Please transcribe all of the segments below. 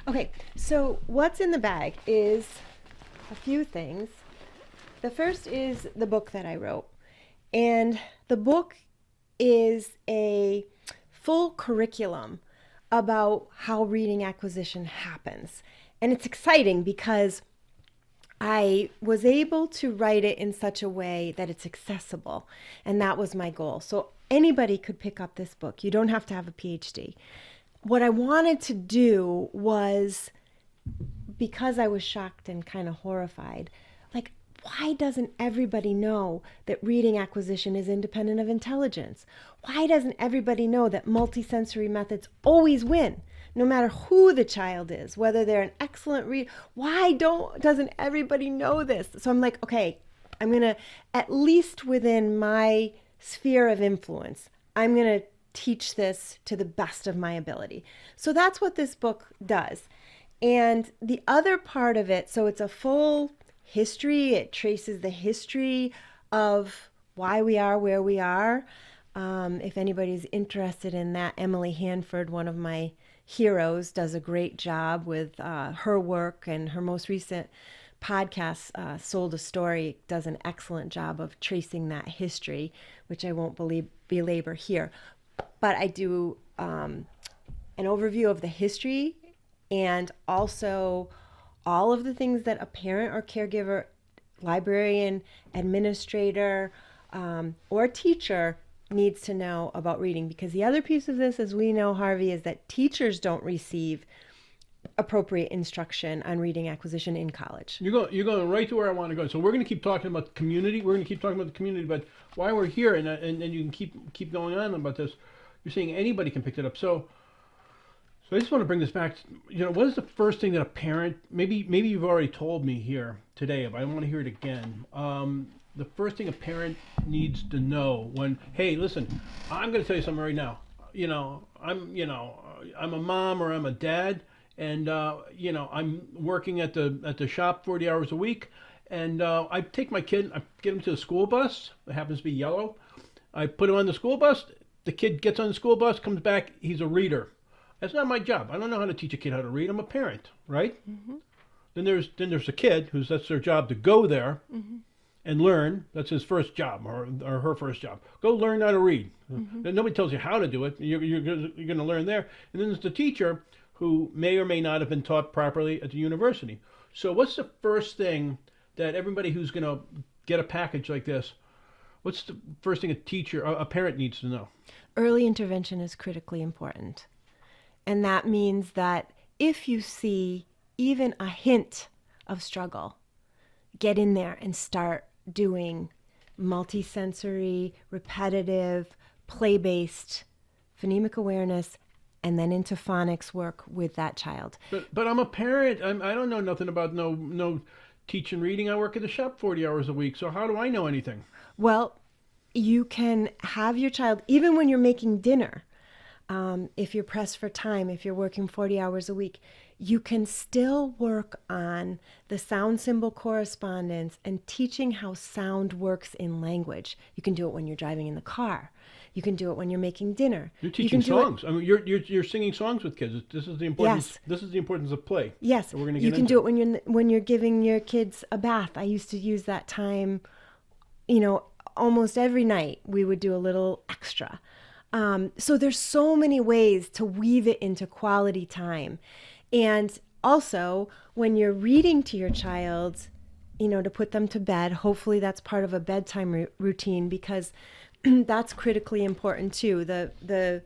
Okay, so what's in the bag is a few things. The first is the book that I wrote. And the book is a full curriculum about how reading acquisition happens. And it's exciting because I was able to write it in such a way that it's accessible. And that was my goal. So anybody could pick up this book. You don't have to have a PhD. What I wanted to do was, because I was shocked and kind of horrified, like, why doesn't everybody know that reading acquisition is independent of intelligence? Why doesn't everybody know that multisensory methods always win, no matter who the child is, whether they're an excellent reader? Why doesn't everybody know this? So I'm like, okay, I'm going to, at least within my sphere of influence, I'm going to teach this to the best of my ability. So that's what this book does. And the other part of it, so it's a full history. It traces the history of why we are where we are. If anybody's interested in that, Emily Hanford, one of my heroes, does a great job with her work, and her most recent podcast, Sold a Story, does an excellent job of tracing that history, which I won't belabor here. But I do an overview of the history, and also all of the things that a parent or caregiver, librarian, administrator, or teacher needs to know about reading. Because the other piece of this, as we know, Harvey, is that teachers don't receive appropriate instruction on reading acquisition in college. You're going right to where I want to go. So we're going to keep talking about the community. We're going to keep talking about the community, but while we're here, and you can keep going on about this, you're saying anybody can pick it up. So I just want to bring this back. What is the first thing that a parent, maybe you've already told me here today, but I want to hear it again. The first thing a parent needs to know when, hey, listen, I'm going to tell you something right now. I'm a mom or I'm a dad, and I'm working at the shop 40 hours a week, and I take my kid, I get him to the school bus. It happens to be yellow. I put him on the school bus. The kid gets on the school bus, comes back, he's a reader. That's not my job. I don't know how to teach a kid how to read. I'm a parent, right? Mm-hmm. Then there's a kid that's their job to go there and learn. That's his first job or her first job. Go learn how to read. Mm-hmm. Nobody tells you how to do it. You're going to learn there. And then there's the teacher who may or may not have been taught properly at the university. So what's the first thing that everybody who's going to get a package like this, what's the first thing a parent needs to know? Early intervention is critically important. And that means that if you see even a hint of struggle, get in there and start doing multisensory, repetitive, play-based phonemic awareness, and then into phonics work with that child. But I'm a parent. I don't know nothing about no teaching reading. I work at the shop 40 hours a week. So how do I know anything? Well, you can have your child, even when you're making dinner, if you're pressed for time, if you're working 40 hours a week, you can still work on the sound symbol correspondence and teaching how sound works in language. You can do it when you're driving in the car. You can do it when you're making dinner. You're teaching songs. I mean, you're singing songs with kids. This is the importance. Yes. This is the importance of play. Yes. We're gonna you can do it when you're giving your kids a bath. I used to use that time, almost every night we would do a little extra. So there's so many ways to weave it into quality time. And also, when you're reading to your child, to put them to bed, hopefully that's part of a bedtime routine, because that's critically important too. The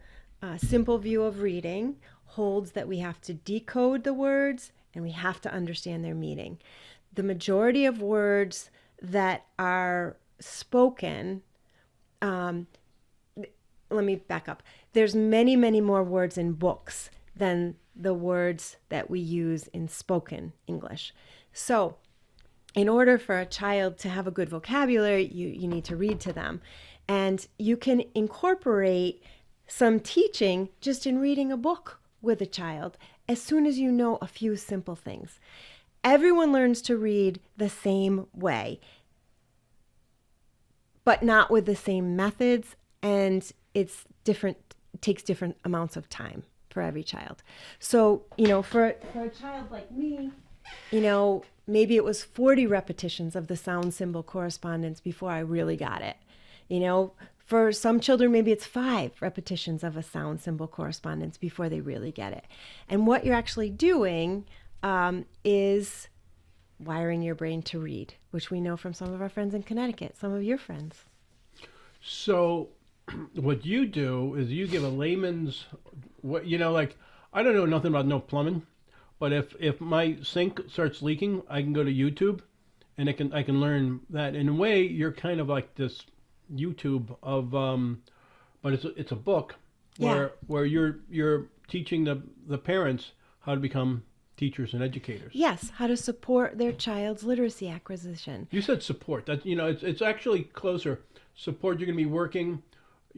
simple view of reading holds that we have to decode the words and we have to understand their meaning. The majority of words that are spoken, let me back up. There's many, many more words in books than the words that we use in spoken English. So in order for a child to have a good vocabulary, you need to read to them. And you can incorporate some teaching just in reading a book with a child as soon as you know a few simple things. everyone learns to read the same way, but not with the same methods, and it's different, it takes different amounts of time for every child. So, for a child like me, maybe it was 40 repetitions of the sound symbol correspondence before I really got it. For some children, maybe it's 5 repetitions of a sound symbol correspondence before they really get it. And what you're actually doing is wiring your brain to read, which we know from some of our friends in Connecticut, some of your friends. So what you do is you give a layman's, like, I don't know nothing about no plumbing, but if my sink starts leaking, I can go to YouTube and I can learn that. In a way, you're kind of like this YouTube of, but it's a book where you're teaching the parents how to become teachers and educators. Yes, how to support their child's literacy acquisition. You said support. That it's actually closer. Support. You're going to be working,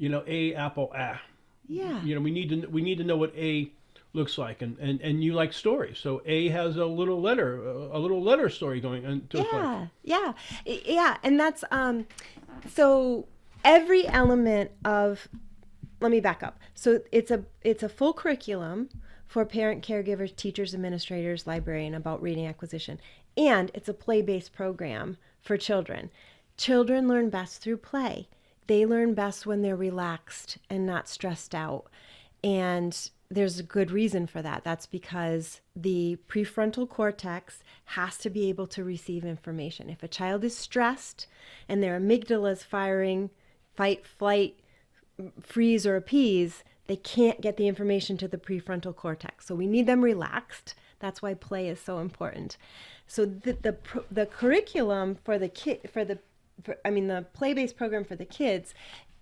A, apple, ah. Yeah. We need to know what A looks like, and you like stories. So A has a little letter story going into it. Yeah, and that's so every element of. Let me back up. So it's a full curriculum for parent, caregivers, teachers, administrators, librarian about reading acquisition, and it's a play-based program for children. Children learn best through play. They learn best when they're relaxed and not stressed out. And there's a good reason for that. That's because the prefrontal cortex has to be able to receive information. If a child is stressed and their amygdala is firing fight, flight, freeze, or appease, they can't get the information to the prefrontal cortex. So we need them relaxed. That's why play is so important. So the curriculum for the the play-based program for the kids,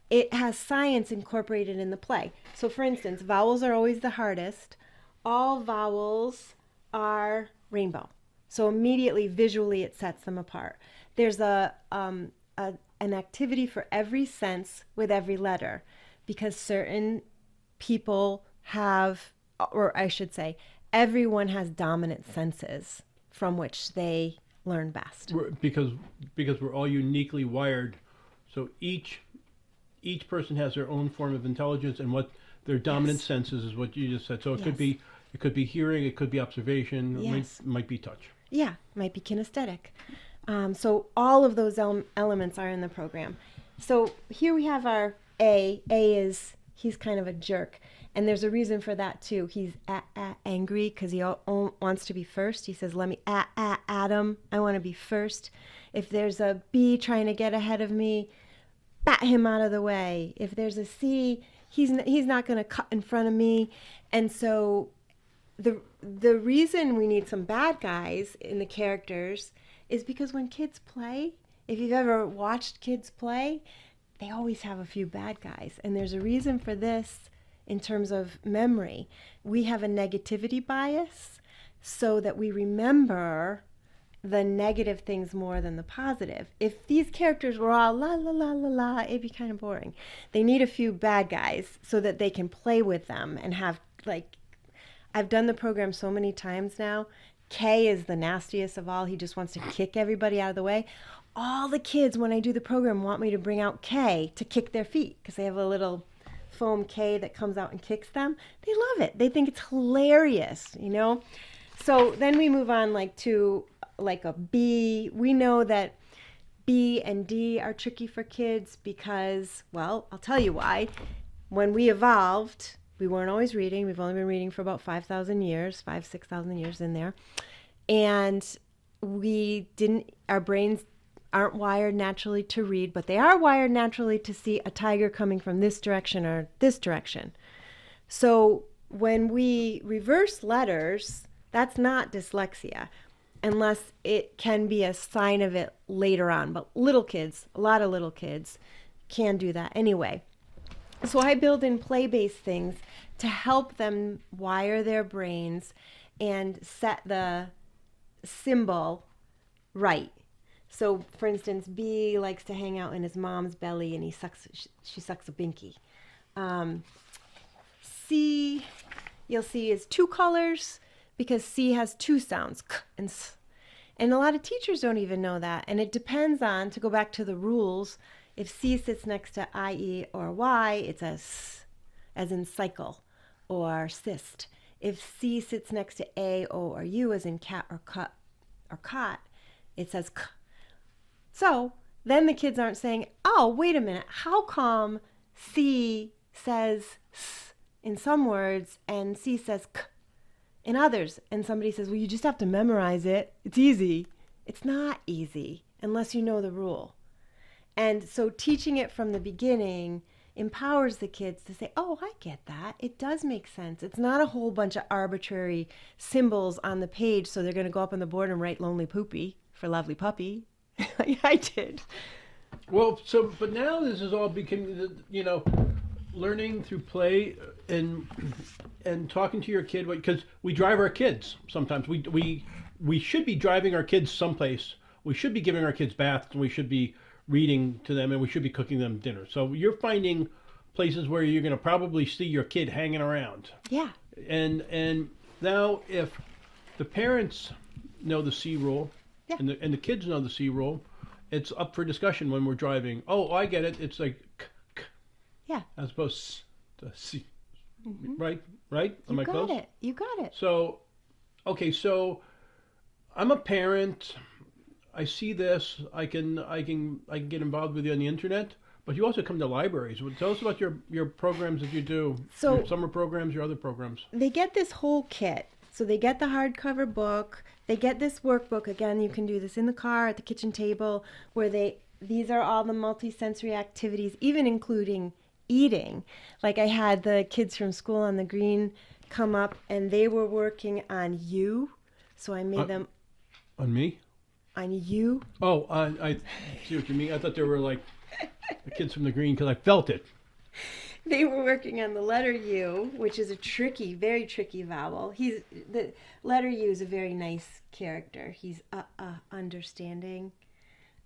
it has science incorporated in the play. So for instance, vowels are always the hardest. All vowels are rainbow. So immediately, visually, it sets them apart. There's an activity for every sense with every letter, because certain people have, or I should say, everyone has dominant senses from which they learn best. Because we're all uniquely wired, so each person has their own form of intelligence, and what their dominant senses is what you just said. So it could be hearing, it could be observation, it might be touch. Yeah, might be kinesthetic. So all of those elements are in the program. So here we have our A. A is, he's kind of a jerk. And there's a reason for that too. He's angry because he wants to be first. He says, let me Adam, I want to be first. If there's a B trying to get ahead of me, bat him out of the way. If there's a C, he's not going to cut in front of me. And so the reason we need some bad guys in the characters is because when kids play, if you've ever watched kids play, they always have a few bad guys. And there's a reason for this in terms of memory. We have a negativity bias so that we remember the negative things more than the positive. If these characters were all la la la la la, it'd be kind of boring. They need a few bad guys so that they can play with them and have, like, I've done the program so many times now. K is the nastiest of all. He just wants to kick everybody out of the way. All the kids, when I do the program, want me to bring out K to kick their feet because they have a little foam K that comes out and kicks them. They love it. They think it's hilarious, So then we move on to a B. We know that B and D are tricky for kids because, well, I'll tell you why. When we evolved, we weren't always reading. We've only been reading for about 6,000 years in there. And our brains aren't wired naturally to read, but they are wired naturally to see a tiger coming from this direction or this direction. So when we reverse letters, that's not dyslexia, unless it can be a sign of it later on. But a lot of little kids can do that anyway. So I build in play-based things to help them wire their brains and set the symbol right. So, for instance, B likes to hang out in his mom's belly, and she sucks a binky. C, you'll see, is 2 colors because C has 2 sounds, k and s. And a lot of teachers don't even know that. And it depends on, to go back to the rules, if C sits next to IE or Y, it's a S, as in cycle, or cyst. If C sits next to A, O, or U, as in cat or cut or cot, it says K. So then the kids aren't saying, oh, wait a minute, how come C says S in some words and C says K in others? And somebody says, well, you just have to memorize it. It's easy. It's not easy unless you know the rule. And so teaching it from the beginning empowers the kids to say, oh, I get that. It does make sense. It's not a whole bunch of arbitrary symbols on the page, so they're going to go up on the board and write lonely poopy for lovely puppy, like I did. Well, but now this is all becoming, learning through play and talking to your kid, because we drive our kids sometimes. We should be driving our kids someplace. We should be giving our kids baths, and we should be reading to them, and we should be cooking them dinner. So you're finding places where you're going to probably see your kid hanging around. Yeah. And now if the parents know the C rule, yeah, and the kids know the C rule, it's up for discussion when we're driving. Oh, I get it. It's like k, k, yeah, as opposed to C. Mm-hmm. Right? Am I close? You got it. So, okay, so I'm a parent. I see this. I can get involved with you on the internet, but you also come to libraries. Tell us about your programs that you do. So your summer programs, your other programs. They get this whole kit. So they get the hardcover book. They get this workbook. Again, you can do this in the car, at the kitchen table, where these are all the multisensory activities, even including eating. Like I had the kids from School on the Green come up, and they were working on you. So I made them. On me? On you. Oh, I see what you mean. I thought they were like the kids from the Green, because I felt it. They were working on the letter U, which is a tricky, very tricky vowel. The letter U is a very nice character. He's understanding.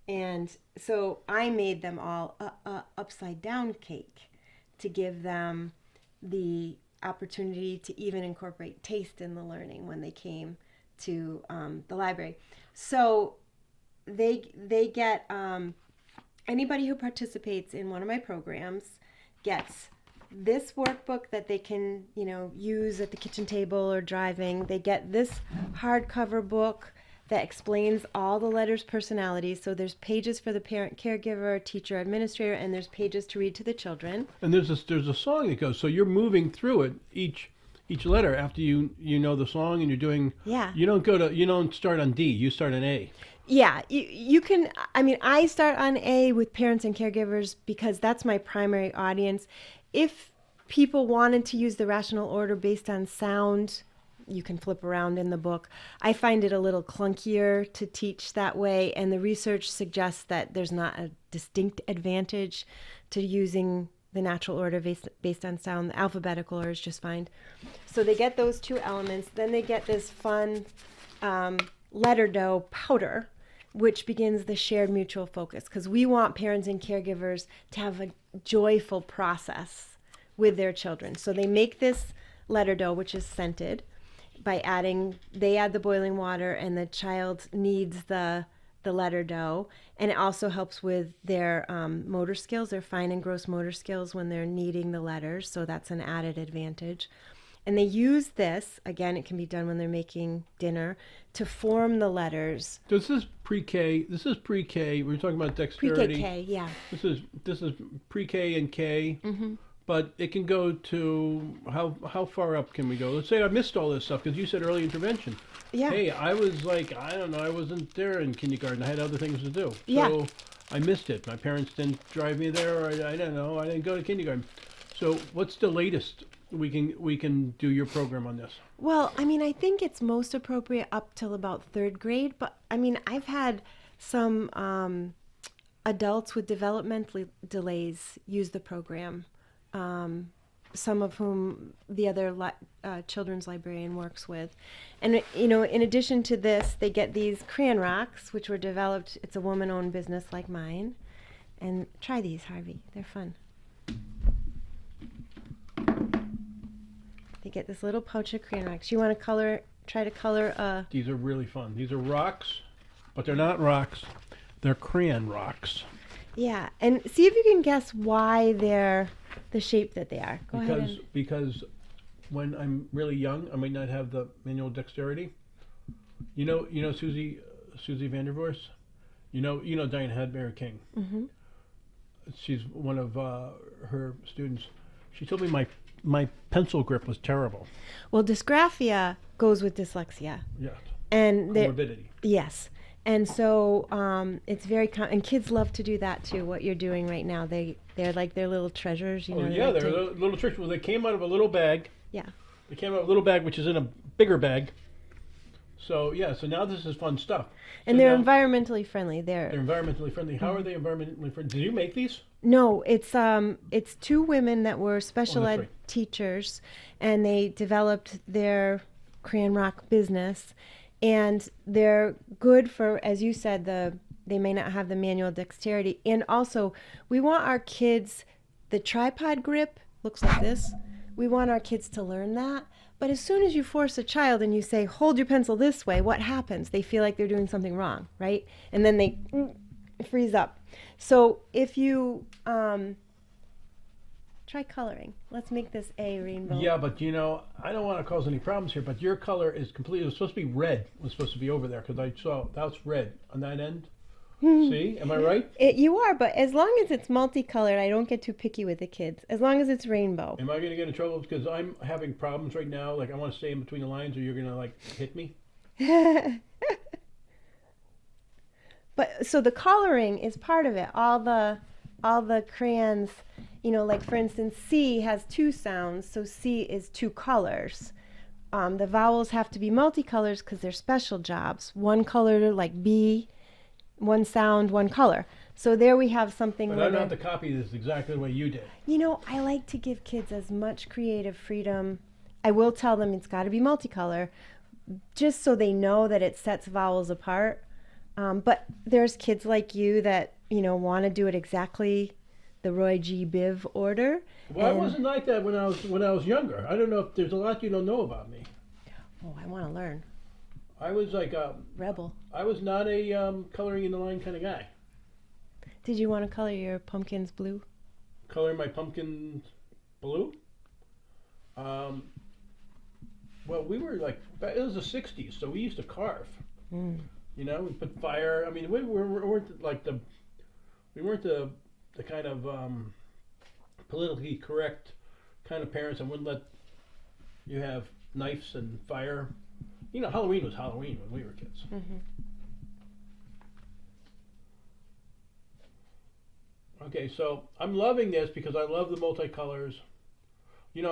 And so I made them all upside down cake to give them the opportunity to even incorporate taste in the learning when they came to the library. So they get anybody who participates in one of my programs gets this workbook that they can, use at the kitchen table or driving. They get this hardcover book that explains all the letters' personalities. So there's pages for the parent, caregiver, teacher, administrator, and there's pages to read to the children. And there's a song that goes, so you're moving through it each letter after you know the song, and you're doing. Yeah. You don't start on D. You start on A. Yeah, you can. I mean, I start on A with parents and caregivers because that's my primary audience. If people wanted to use the rational order based on sound, you can flip around in the book. I find it a little clunkier to teach that way, and the research suggests that there's not a distinct advantage to using the natural order based on sound. The alphabetical order is just fine. So they get those two elements. Then they get this fun letter dough powder, which begins the shared mutual focus, because we want parents and caregivers to have a joyful process with their children. So they make this letter dough, which is scented, by they add the boiling water, and the child kneads the letter dough. And it also helps with their motor skills, their fine and gross motor skills when they're kneading the letters. So that's an added advantage. And they use this, again, it can be done when they're making dinner, to form the letters. This is pre-K. We're talking about dexterity. Pre-K, yeah. This is pre-K and K. Mm-hmm. But it can go to, how far up can we go? Let's say I missed all this stuff, because you said early intervention. Yeah. Hey, I was like, I don't know, I wasn't there in kindergarten. I had other things to do. Yeah. So I missed it. My parents didn't drive me there, or I don't know, I didn't go to kindergarten. So what's the latest we can do your program on this? Well, I mean, I think it's most appropriate up till about third grade, but I mean, I've had some adults with developmental delays use the program. Some of whom the other children's librarian works with. And, in addition to this, they get these crayon rocks, which were developed. It's a woman-owned business like mine. And try these, Harvey. They're fun. They get this little pouch of crayon rocks. You want to try to color These are really fun. These are rocks. but they're not rocks. They're crayon rocks. Yeah, and see if you can guess why they're the shape that they are. Go ahead. Because when I'm really young, I might not have the manual dexterity. You know Susie Vandervoorst? You know Diane Hadberry King. Mm-hmm. She's one of her students. She told me my pencil grip was terrible. Well, dysgraphia goes with dyslexia. Yeah. And morbidity. Yes. And so it's very and kids love to do that too. What you're doing right now, they're like their little treasures. You know. Yeah, they're little treasures. Well, they came out of a little bag. Yeah. They came out of a little bag, which is in a bigger bag. So yeah, so now this is fun stuff. And they're environmentally friendly. They're environmentally friendly. How are they environmentally friendly? Did you make these? No, it's two women that were special ed teachers, and they developed their crayon rock business. And they're good for, as you said, they may not have the manual dexterity. And also, we want our kids, the tripod grip looks like this. We want our kids to learn that. But as soon as you force a child and you say, hold your pencil this way, what happens? They feel like they're doing something wrong, right? And then they freeze up. So if you try coloring. Let's make this a rainbow. Yeah, but I don't want to cause any problems here, but your color is completely, it was supposed to be red. It was supposed to be over there because I saw that's red on that end. See, am I right? You are, but as long as it's multicolored, I don't get too picky with the kids. As long as it's rainbow. Am I going to get in trouble because I'm having problems right now? Like I want to stay in between the lines, or you're going to like hit me? But so the coloring is part of it. All the crayons, like for instance, C has two sounds, so C is two colors. The vowels have to be multicolors because they're special jobs. One color like B, one sound, one color. So there we have something. But I don't have to copy this exactly the way you did. I like to give kids as much creative freedom. I will tell them it's got to be multicolor, just so they know that it sets vowels apart. But there's kids like you that want to do it exactly the Roy G. Biv order. Well, I wasn't like that when I was younger. I don't know if there's a lot you don't know about me. Oh, I want to learn. I was like a rebel. I was not a coloring in the line kind of guy. Did you want to color your pumpkins blue? Color my pumpkins blue? Well, we were like, it was the 60s, so we used to carve. We put fire. I mean, we weren't like we weren't the kind of politically correct kind of parents that wouldn't let you have knives and fire. Halloween was Halloween when we were kids. Mm-hmm. Okay, so I'm loving this because I love the multicolors. I'm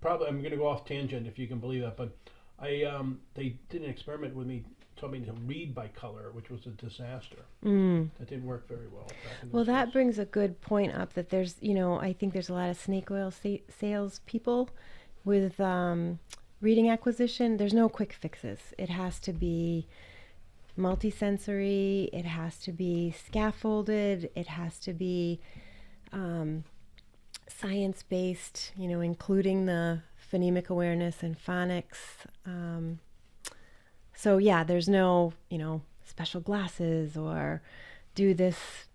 going to go off tangent if you can believe that, but they did an experiment with me, taught me to read by color, which was a disaster. That didn't work very well. Well, that brings a good point up that there's, I think there's a lot of snake oil sales people with reading acquisition. There's no quick fixes. It has to be multisensory. It has to be scaffolded. It has to be science-based, including the phonemic awareness and phonics. So yeah, there's no, special glasses or do this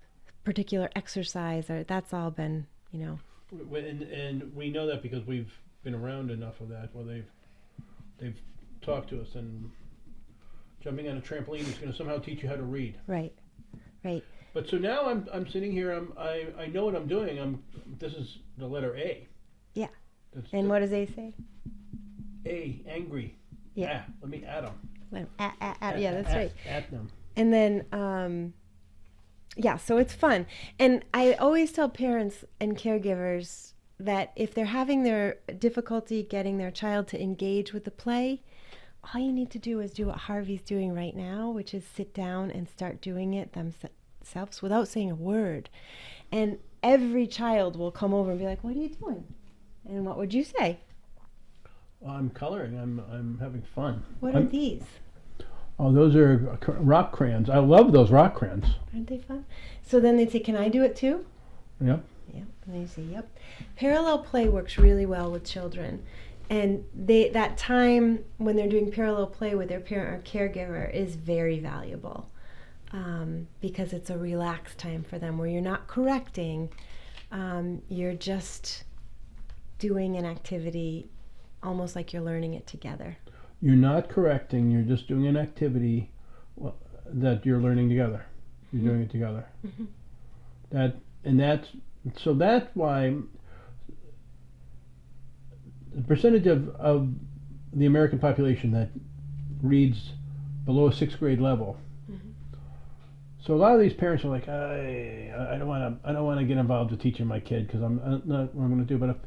particular exercise, or that's all been, And we know that because we've been around enough of that. Well, they've talked to us, and jumping on a trampoline is going to somehow teach you how to read. Right. But so now I'm sitting here. I know what I'm doing. This is the letter A. Yeah. And what does A say? A, angry. Yeah. Let me add them. Yeah, that's right. At them. And then, so it's fun. And I always tell parents and caregivers that if they're having their difficulty getting their child to engage with the play, all you need to do is do what Harvey's doing right now, which is sit down and start doing it themselves without saying a word. And every child will come over and be like, "What are you doing?" And what would you say? Well, I'm coloring. I'm having fun. What are these? Oh, those are rock crayons. I love those rock crayons. Aren't they fun? So then they'd say, "Can I do it too?" Yep. Yep. And they say, "Yep." Parallel play works really well with children. And that time when they're doing parallel play with their parent or caregiver is very valuable. because it's a relaxed time for them where you're not correcting, you're just doing an activity almost like you're learning it together. You're not correcting, you're just doing an activity that you're learning together. You're doing it together. That's why the percentage of the American population that reads below a sixth grade level. So a lot of these parents are like, I don't want to get involved with teaching my kid because I'm not what I'm going to do. But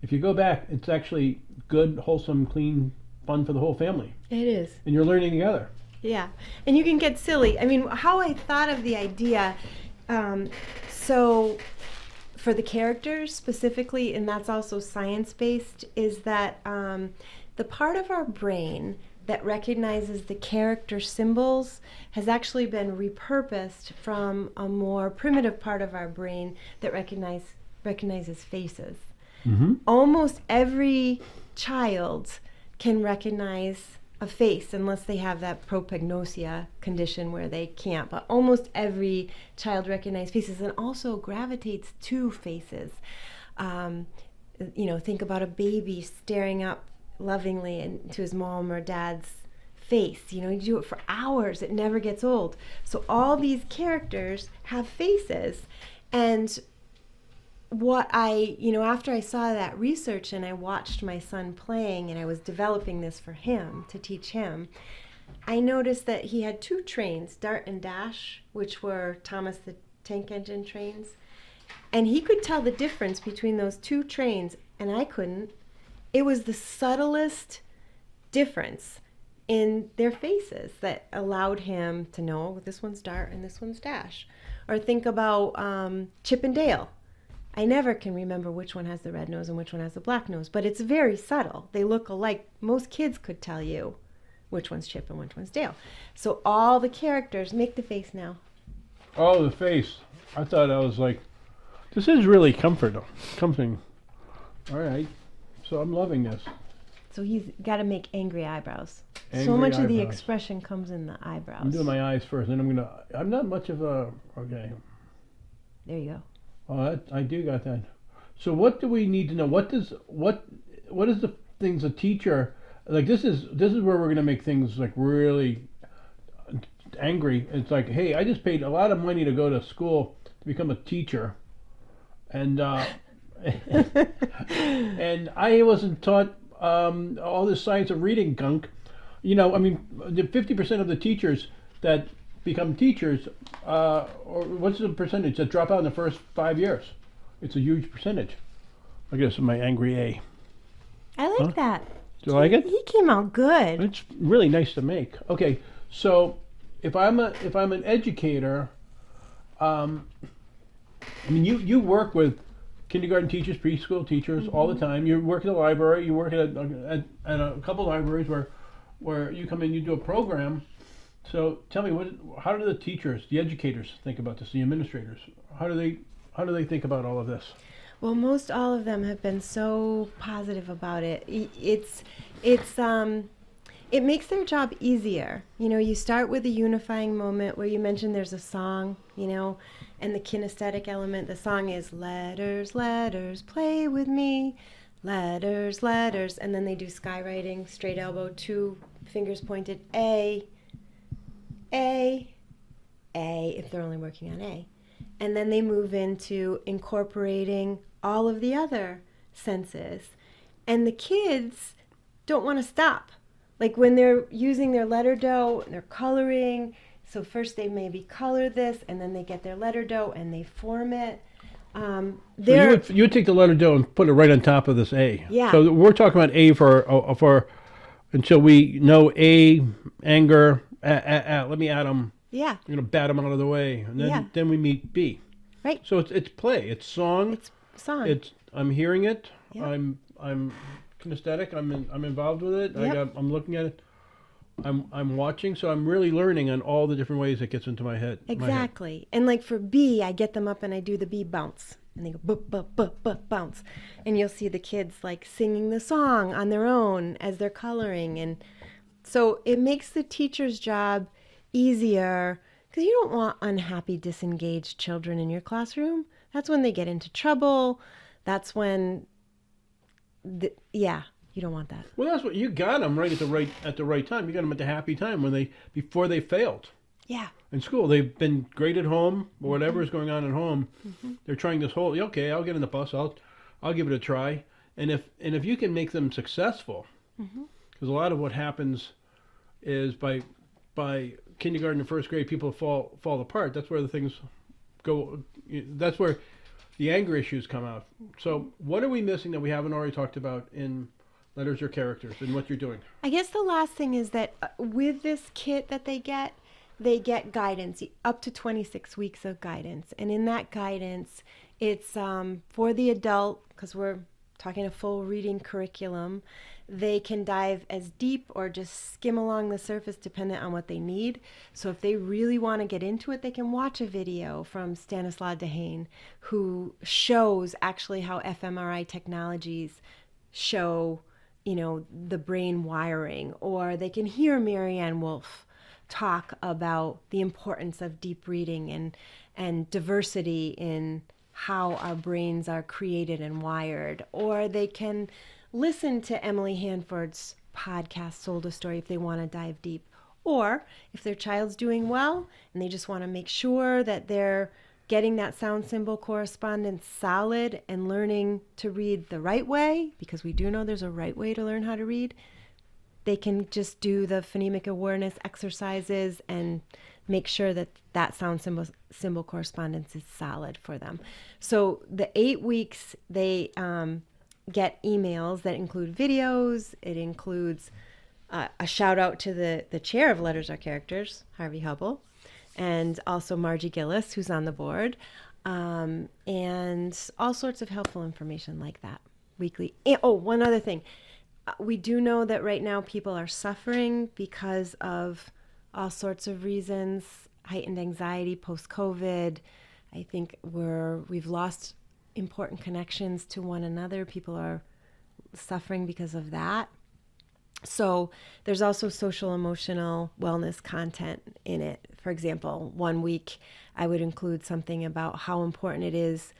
if you go back, it's actually good, wholesome, clean fun for the whole family. It is. And you're learning together. Yeah. And you can get silly. I mean, how I thought of the idea, so for the characters specifically, and that's also science-based, is that the part of our brain that recognizes the character symbols has actually been repurposed from a more primitive part of our brain that recognizes faces. Almost every child can recognize a face unless they have that prosopagnosia condition where they can't. But almost every child recognizes faces and also gravitates to faces. Think about a baby staring up lovingly into his mom or dad's face. You do it for hours. It never gets old. So all these characters have faces. And what after I saw that research and I watched my son playing and I was developing this for him to teach him, I noticed that he had two trains, Dart and Dash, which were Thomas the Tank Engine trains. And he could tell the difference between those two trains, and I couldn't. It was the subtlest difference in their faces that allowed him to know this one's Dart and this one's Dash. Or think about Chip and Dale. I never can remember which one has the red nose and which one has the black nose, but it's very subtle. They look alike. Most kids could tell you which one's Chip and which one's Dale. So all the characters, make the face now. Oh, the face. I thought I was like, this is really comforting. All right. So I'm loving this. So he's got to make angry eyebrows. Angry so much of the eyebrows. expression comes in the eyebrows. I'm doing my eyes first, and I'm not much of a, okay. There you go. Oh, I do got that. So what do we need to know? What is the things a teacher, like this is where we're going to make things like really angry. It's like, hey, I just paid a lot of money to go to school to become a teacher. And and I wasn't taught all this science of reading gunk. The 50% of the teachers that become teachers, or what's the percentage that drop out in the first 5 years? It's a huge percentage. I guess my angry A. I like that. Do you like it? He came out good. It's really nice to make. Okay, so if I'm an educator, you work with kindergarten teachers, preschool teachers all the time. You work at a library. You work at a couple libraries where you come in, you do a program. So tell me, how do the teachers, the educators, think about this? The administrators, how do they think about all of this? Well, most all of them have been so positive about it. It makes their job easier. You start with a unifying moment where you mentioned there's a song, and the kinesthetic element. The song is letters, letters, play with me, letters, letters, and then they do skywriting, straight elbow, 2 fingers pointed, A, if they're only working on A. And then they move into incorporating all of the other senses. And the kids don't want to stop. Like when they're using their letter dough, they're coloring. So first they maybe color this, and then they get their letter dough and they form it. So you would take the letter dough and put it right on top of this A. Yeah. So we're talking about A for until we know A, anger. Let me add them. Yeah. I'm gonna bat them out of the way, and then we meet B. Right. So it's play. It's song. It's song. I'm hearing it. Yep. I'm kinesthetic. I'm involved with it. Yep. I'm looking at it. I'm watching, so I'm really learning on all the different ways it gets into my head. Exactly. And like for B, I get them up and I do the B bounce. And they go bounce. And you'll see the kids like singing the song on their own as they're coloring. And so it makes the teacher's job easier Because you don't want unhappy, disengaged children in your classroom. That's when they get into trouble. That's when, yeah, you don't want that. Well, that's what you got them right at the right time. You got them at the happy time before they failed. Yeah. In school, they've been great at home, or whatever is going on at home. They're trying this whole. Okay, I'll get in the bus. I'll give it a try. And if you can make them successful, because a lot of what happens is by kindergarten and first grade, people fall apart. That's where the things go. That's where the anger issues come out. So what are we missing that we haven't already talked about in letters or characters and what you're doing? I guess the last thing is that with this kit that they get guidance, up to 26 weeks of guidance. And in that guidance, it's for the adult, because we're talking a full reading curriculum. They can dive as deep or just skim along the surface dependent on what they need. So if they really want to get into it, they can watch a video from Stanislaw Dehaene, who shows actually how fMRI technologies show, the brain wiring. Or they can hear Marianne Wolf talk about the importance of deep reading and diversity in how our brains are created and wired. Or they can listen to Emily Hanford's podcast, Sold a Story, if they want to dive deep. Or if their child's doing well and they just want to make sure that they're getting that sound symbol correspondence solid and learning to read the right way, because we do know there's a right way to learn how to read, they can just do the phonemic awareness exercises and make sure that that sound symbol correspondence is solid for them. So the 8 weeks, they get emails that include videos. It includes a shout out to the chair of Letters Are Characters, Harvey Hubbell, and also Margie Gillis, who's on the board, and all sorts of helpful information like that weekly. And, one other thing. We do know that right now people are suffering because of all sorts of reasons, heightened anxiety post-COVID. I think we've lost important connections to one another. People are suffering because of that. So there's also social emotional wellness content in it. For example, 1 week I would include something about how important it is,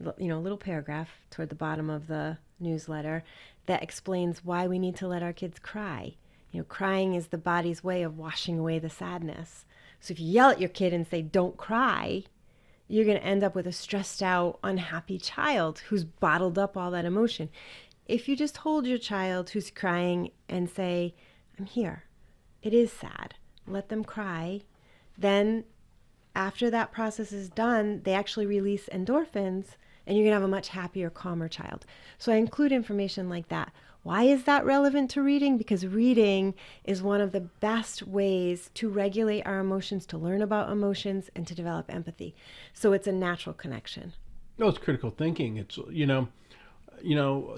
a little paragraph toward the bottom of the newsletter that explains why we need to let our kids cry. Crying is the body's way of washing away the sadness. So if you yell at your kid and say, don't cry, you're going to end up with a stressed out, unhappy child who's bottled up all that emotion. If you just hold your child who's crying and say, I'm here, it is sad, let them cry, then after that process is done, they actually release endorphins, and you're going to have a much happier, calmer child. So I include information like that. Why is that relevant to reading? Because reading is one of the best ways to regulate our emotions, to learn about emotions, and to develop empathy. So it's a natural connection. No, it's critical thinking. It's,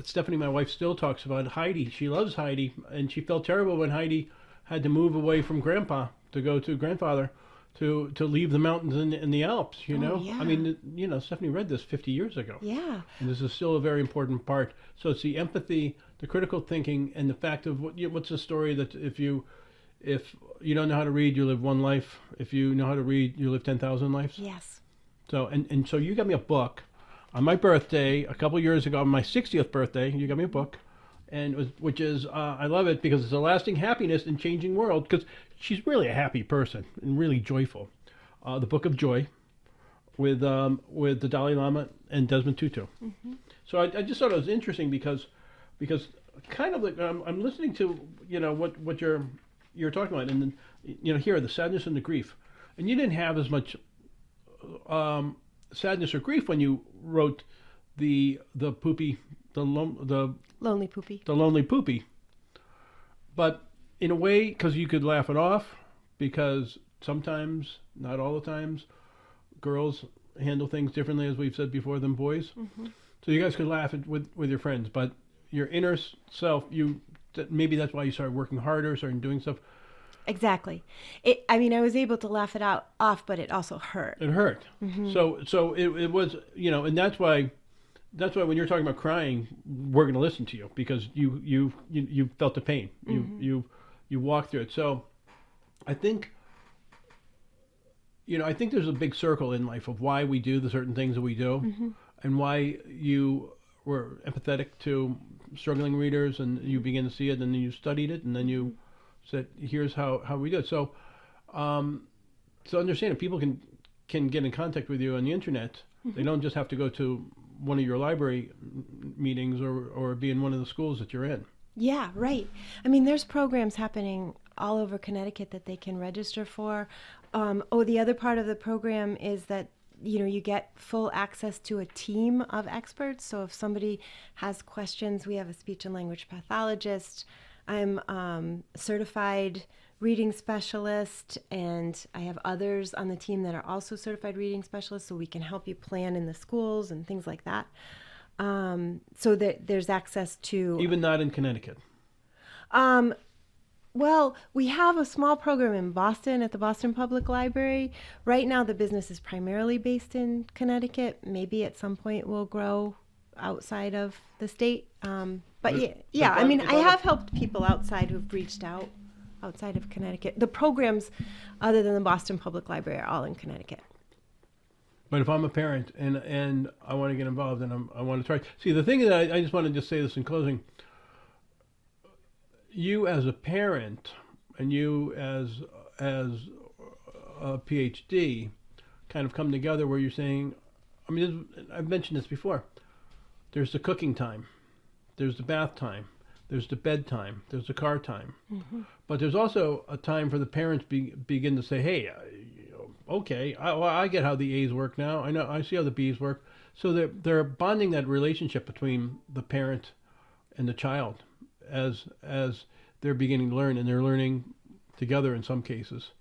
Stephanie, my wife, still talks about Heidi. She loves Heidi, and she felt terrible when Heidi had to move away from Grandpa to go to grandfather. To leave the mountains in the Alps, Oh, yeah. I mean, Stephanie read this 50 years ago. Yeah. And this is still a very important part. So it's the empathy, the critical thinking, and the fact of what's the story that if you don't know how to read, you live one life. If you know how to read, you live 10,000 lives. Yes. So and so you got me a book on my birthday a couple years ago, on my 60th birthday. You got me a book. And which is I love it because it's a lasting happiness in changing world, because she's really a happy person and really joyful. The Book of Joy with the Dalai Lama and Desmond Tutu. Mm-hmm. So I just thought it was interesting because kind of like I'm listening to what you're talking about, and then here the sadness and the grief, and you didn't have as much sadness or grief when you wrote the poopy. The Lonely Poopy. The Lonely Poopy. But in a way, because you could laugh it off, because sometimes, not all the times, girls handle things differently, as we've said before, than boys. Mm-hmm. So you guys could laugh with your friends, but your inner self, maybe that's why you started working harder, started doing stuff. Exactly. I was able to laugh it off, but it also hurt. It hurt. Mm-hmm. So it was, and that's why when you're talking about crying, we're going to listen to you, because you felt the pain. Mm-hmm. You walked through it. So I think I think there's a big circle in life of why we do the certain things that we do, and why you were empathetic to struggling readers, and you begin to see it, and then you studied it, and then you said, "Here's how we do it." So, so understand that people can get in contact with you on the internet. They don't just have to go to one of your library meetings or be in one of the schools that you're in. Yeah, right. I mean, there's programs happening all over Connecticut that they can register for. The other part of the program is that you get full access to a team of experts. So if somebody has questions, we have a speech and language pathologist. I'm certified reading specialist, and I have others on the team that are also certified reading specialists, so we can help you plan in the schools and things like that. So that there's access to... Even not in Connecticut? Well, we have a small program in Boston at the Boston Public Library. Right now, the business is primarily based in Connecticut. Maybe at some point we'll grow outside of the state. But yeah. I mean, I have helped people outside who've reached out outside of Connecticut. The programs other than the Boston Public Library are all in Connecticut. But if I'm a parent and I want to get involved and I want to try... See, the thing is, I just want to just say this in closing. You as a parent and you as a PhD kind of come together where you're saying, I mean, I've mentioned this before. There's the cooking time. There's the bath time. There's the bedtime. There's the car time. But there's also a time for the parents begin to say, hey, okay, I get how the A's work now. I see how the B's work. So they're bonding that relationship between the parent and the child as they're beginning to learn, and they're learning together in some cases.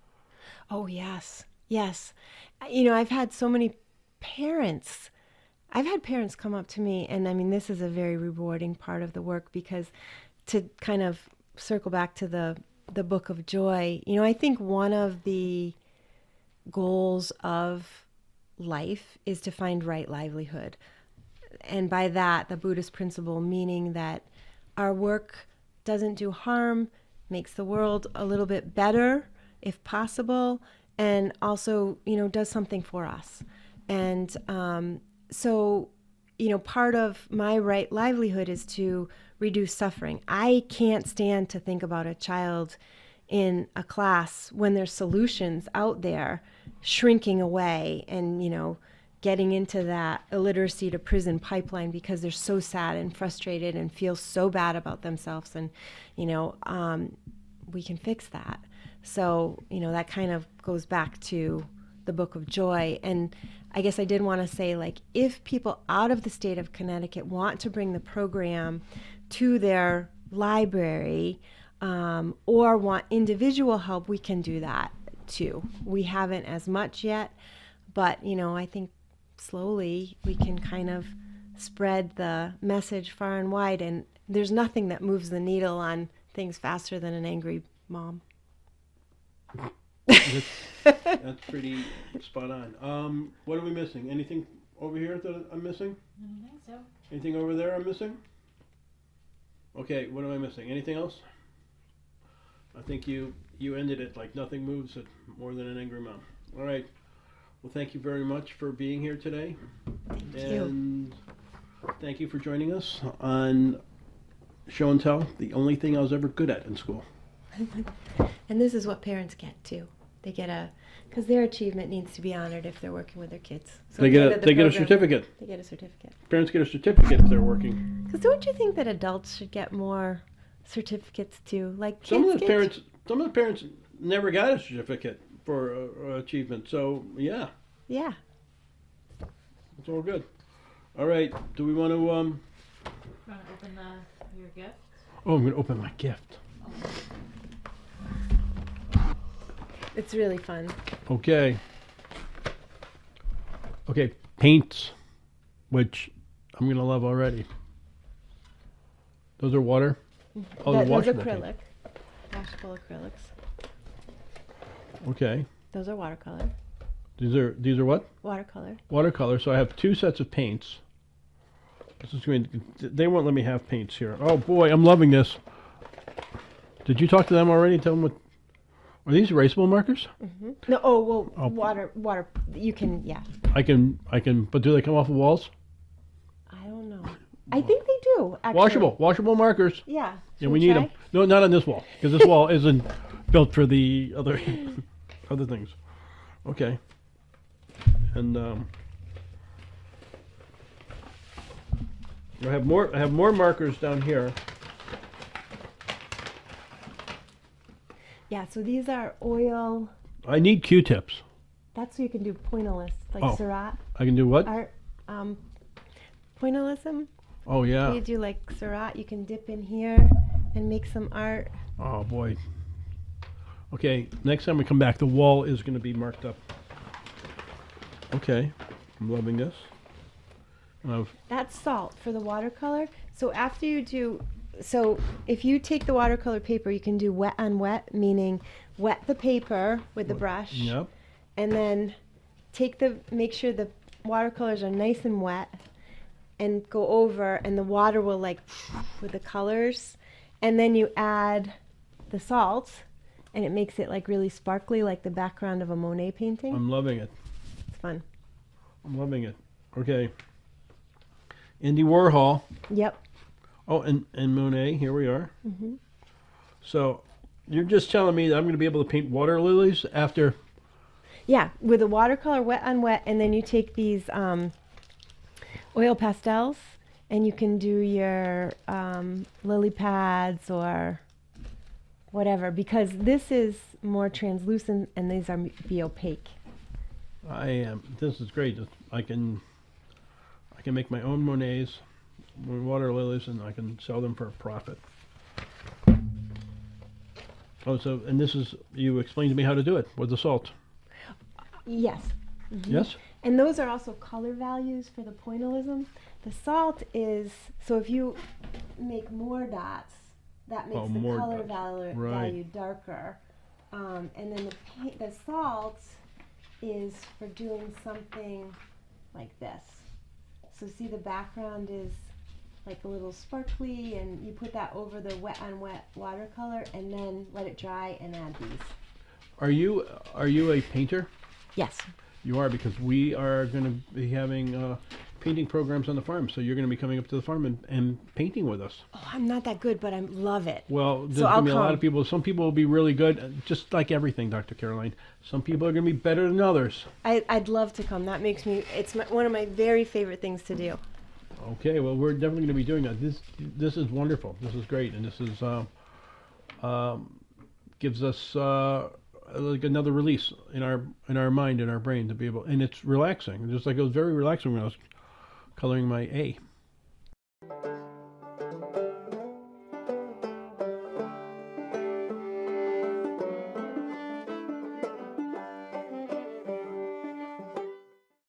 Oh, yes. I've had so many parents. I've had parents come up to me, and I mean, this is a very rewarding part of the work, because to kind of circle back to the Book of Joy, I think one of the goals of life is to find right livelihood. And by that, the Buddhist principle meaning that our work doesn't do harm, makes the world a little bit better if possible, and also, does something for us. And so, part of my right livelihood is to reduce suffering. I can't stand to think about a child in a class when there's solutions out there shrinking away and, getting into that illiteracy to prison pipeline because they're so sad and frustrated and feel so bad about themselves. And, we can fix that. So, that kind of goes back to the Book of Joy. And I guess I did want to say, if people out of the state of Connecticut want to bring the program to their library or want individual help, we can do that too. We haven't as much yet, but, I think slowly we can kind of spread the message far and wide. And there's nothing that moves the needle on things faster than an angry mom. That's pretty spot on. What are we missing? Anything over here that I'm missing? I don't think so. Anything over there I'm missing? Okay, what am I missing? Anything else? I think you ended it like nothing moves it more than an angry mom. All right. Well, thank you very much for being here today. And thank you for joining us on Show and Tell, the only thing I was ever good at in school. And this is what parents get too. They get because their achievement needs to be honored if they're working with their kids. So they get a certificate. They get a certificate. Parents get a certificate if they're working. Because don't you think that adults should get more certificates too? Like some of the parents never got a certificate for achievement. So yeah. Yeah. It's all good. All right. Do we want to Want to open your gift? Oh, I'm going to open my gift. It's really fun. Okay. Paints, which I'm going to love already. Those are water? Oh, they're those washable acrylic. paint. Washable acrylics. Okay. Those are watercolor. These are what? Watercolor. Watercolor. So I have two sets of paints. This is going to, they won't let me have paints here. Oh boy, I'm loving this. Did you talk to them already? Tell them what? Are these erasable markers? No, oh, well, Oh. water, you can, yeah. I can, but do they come off of walls? I don't know. I think they do, actually. Washable markers. Yeah. Yeah, Should we need try? them. No, not on this wall, because this wall isn't built for the other other things. Okay. And I have more markers down here. Yeah, so these are oil. I need Q-tips. That's so you can do pointillist, like Oh. Seurat I can do what? art. Pointillism. Oh yeah. You do like Seurat, you can dip in here and make some art. Oh boy. Okay, next time we come back, the wall is going to be marked up. Okay, I'm loving this. That's salt for the watercolor. So after you do, so if you take the watercolor paper, you can do wet on wet, meaning wet the paper with the brush, Yep. and then make sure the watercolors are nice and wet, and go over, and the water will like with the colors, and then you add the salt, and it makes it like really sparkly, like the background of a Monet painting. I'm loving it. It's fun. I'm loving it. Okay. Andy Warhol. Yep. Oh, and Monet. Here we are. Mm-hmm. So you're just telling me that I'm going to be able to paint water lilies after? Yeah, with a watercolor wet on wet, and then you take these oil pastels, and you can do your lily pads or whatever, because this is more translucent and these are be opaque. I am. This is great. I can make my own Monets, water lilies, and I can sell them for a profit. Oh, so and this is you explained to me how to do it with the salt. Yes. Mm-hmm. Yes. And those are also color values for the pointillism. The salt is, so if you make more dots, that makes the more color dots. value, Right. darker. And then the salt is for doing something like this. So see, the background is like a little sparkly, and you put that over the wet on wet watercolor, and then let it dry and add these. Are you a painter? Yes. You are, because we are going to be having painting programs on the farm. So you're going to be coming up to the farm and painting with us. Oh, I'm not that good, but I love it. Well, there's So going I'll to be a lot come. of people. Some people will be really good, just like everything, Dr. Caroline. Some people are going to be better than others. I'd love to come. That makes me, it's one of my very favorite things to do. Okay, well, we're definitely going to be doing that. This is wonderful. This is great, and this is gives us like another release in our mind, in our brain, to be able, and it's relaxing. Just like it was very relaxing when I was coloring my A.